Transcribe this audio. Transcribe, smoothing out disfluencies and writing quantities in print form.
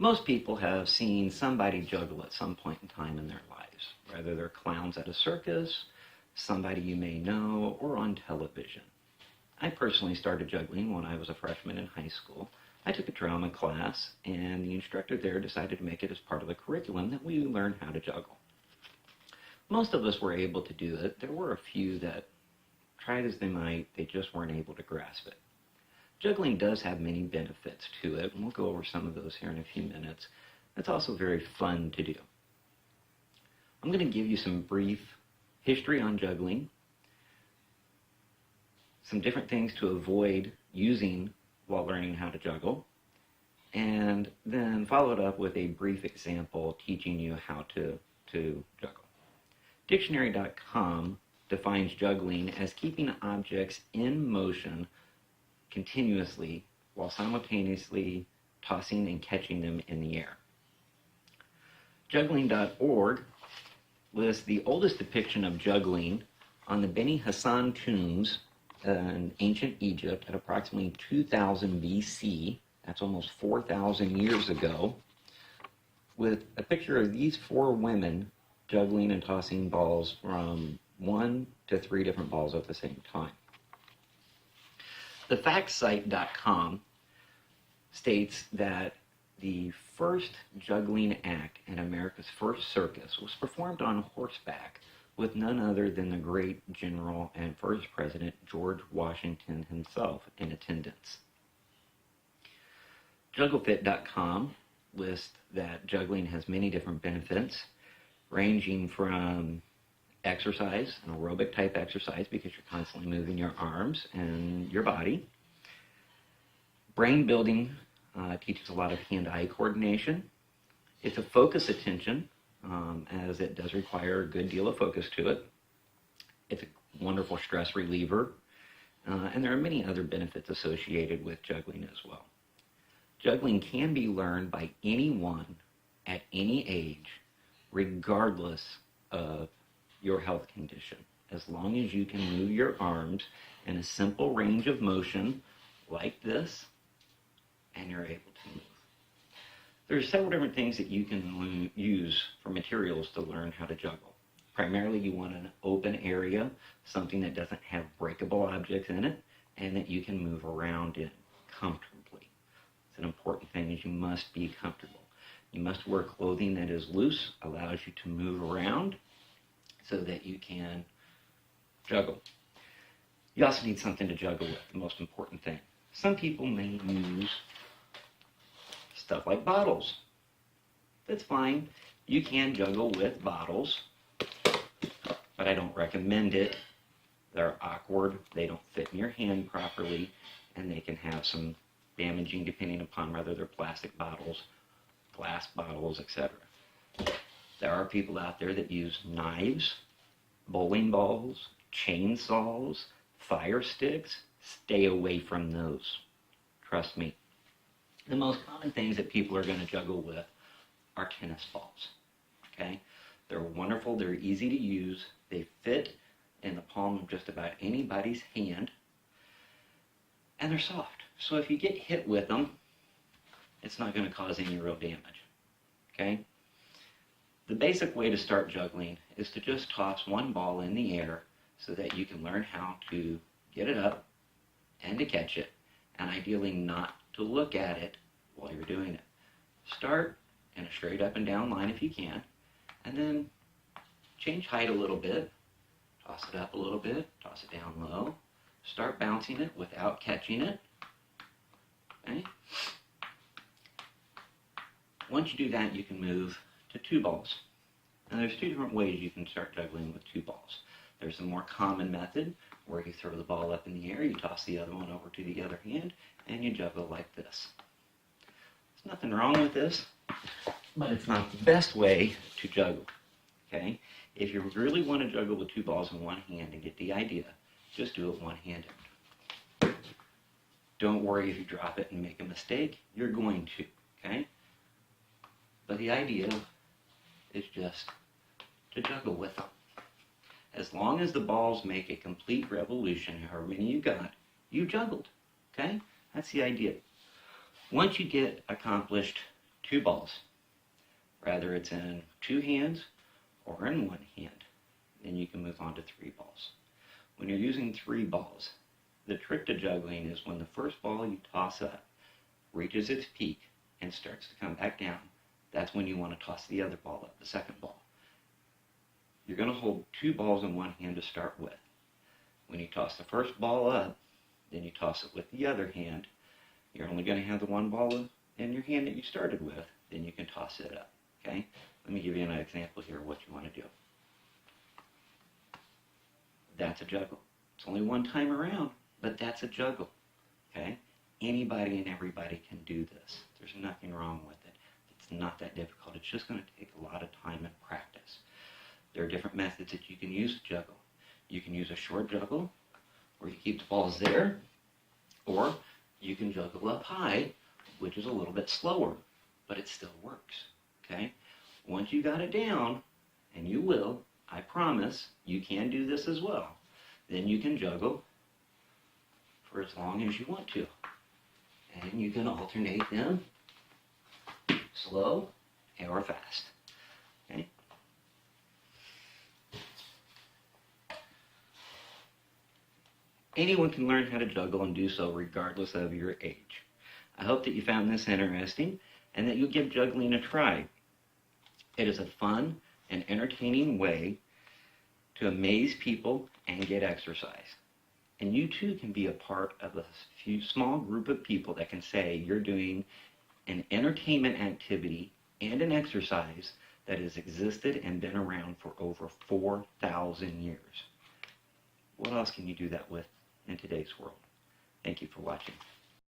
Most people have seen somebody juggle at some point in time in their lives, whether they're clowns at a circus, somebody you may know, or on television. I personally started juggling when I was a freshman in high school. I took a drama class, and the instructor there decided to make it as part of the curriculum that we learn how to juggle. Most of us were able to do it. There were a few that tried as they might, they just weren't able to grasp it. Juggling does have many benefits to it, and we'll go over some of those here in a few minutes. It's also very fun to do. I'm going to give you some brief history on juggling, some different things to avoid using while learning how to juggle, and then follow it up with a brief example teaching you how to juggle. Dictionary.com defines juggling as keeping objects in motion continuously while simultaneously tossing and catching them in the air. Juggling.org lists the oldest depiction of juggling on the Beni Hassan tombs in ancient Egypt at approximately 2000 BC. That's almost 4,000 years ago, with a picture of these four women juggling and tossing balls from 1 to 3 different balls at the same time. TheFactSite.com states that the first juggling act in America's first circus was performed on horseback with none other than the great general and first president George Washington himself in attendance. JuggleFit.com lists that juggling has many different benefits, ranging from exercise, an aerobic type exercise because you're constantly moving your arms and your body. Brain building teaches a lot of hand-eye coordination. It's a focus attention, as it does require a good deal of focus to it. It's a wonderful stress reliever, and there are many other benefits associated with juggling as well. Juggling can be learned by anyone at any age, regardless of your health condition, as long as you can move your arms in a simple range of motion like this, and you're able to move. There's several different things that you can use for materials to learn how to juggle. Primarily, you want an open area, something that doesn't have breakable objects in it, and that you can move around in comfortably. It's an important thing is you must be comfortable. You must wear clothing that is loose, allows you to move around, so that you can juggle. You also need something to juggle with, the most important thing. Some people may use stuff like bottles. That's fine. You can juggle with bottles, but I don't recommend it. They're awkward, they don't fit in your hand properly, and they can have some damaging depending upon whether they're plastic bottles, glass bottles, etc. There are people out there that use knives, bowling balls, chainsaws, fire sticks. Stay away from those. Trust me. The most common things that people are going to juggle with are tennis balls. Okay? They're wonderful. They're easy to use. They fit in the palm of just about anybody's hand. And they're soft. So if you get hit with them, it's not going to cause any real damage. Okay? The basic way to start juggling is to just toss one ball in the air so that you can learn how to get it up and to catch it, and ideally not to look at it while you're doing it. Start in a straight up and down line if you can, and then change height a little bit, toss it up a little bit, toss it down low, start bouncing it without catching it. Okay? Once you do that, you can move to 2 balls. And there's 2 different ways you can start juggling with 2 balls. There's a more common method where you throw the ball up in the air, you toss the other one over to the other hand, and you juggle like this. There's nothing wrong with this, but it's not the best way to juggle. Okay? If you really want to juggle with 2 balls in one hand and get the idea, just do it one-handed. Don't worry if you drop it and make a mistake. You're going to. Okay? But the idea is just to juggle with them. As long as the balls make a complete revolution, however many you got, you juggled. Okay? That's the idea. Once you get accomplished 2 balls. Rather it's in 2 hands or in 1 hand. Then you can move on to 3 balls. When you're using 3 balls, the trick to juggling is when the first ball you toss up reaches its peak and starts to come back down, that's when you want to toss the other ball up, the second ball. You're going to hold 2 balls in 1 hand to start with. When you toss the first ball up, then you toss it with the other hand. You're only going to have the 1 ball in your hand that you started with, then you can toss it up. Okay? Let me give you an example here of what you want to do. That's a juggle. It's only 1 time around, but that's a juggle. Okay? Anybody and everybody can do this. There's nothing wrong with it. It's not that difficult. It's just going to take a lot of time and practice. There are different methods that you can use to juggle. You can use a short juggle, where you keep the balls there, or you can juggle up high, which is a little bit slower, but it still works. Okay? Once you got it down, and you will, I promise, you can do this as well, then you can juggle for as long as you want to. And you can alternate them slow or fast. Okay? Anyone can learn how to juggle and do so regardless of your age. I hope that you found this interesting and that you'll give juggling a try. It is a fun and entertaining way to amaze people and get exercise. And you too can be a part of a small group of people that can say you're doing an entertainment activity and an exercise that has existed and been around for over 4,000 years. What else can you do that with in today's world? Thank you for watching.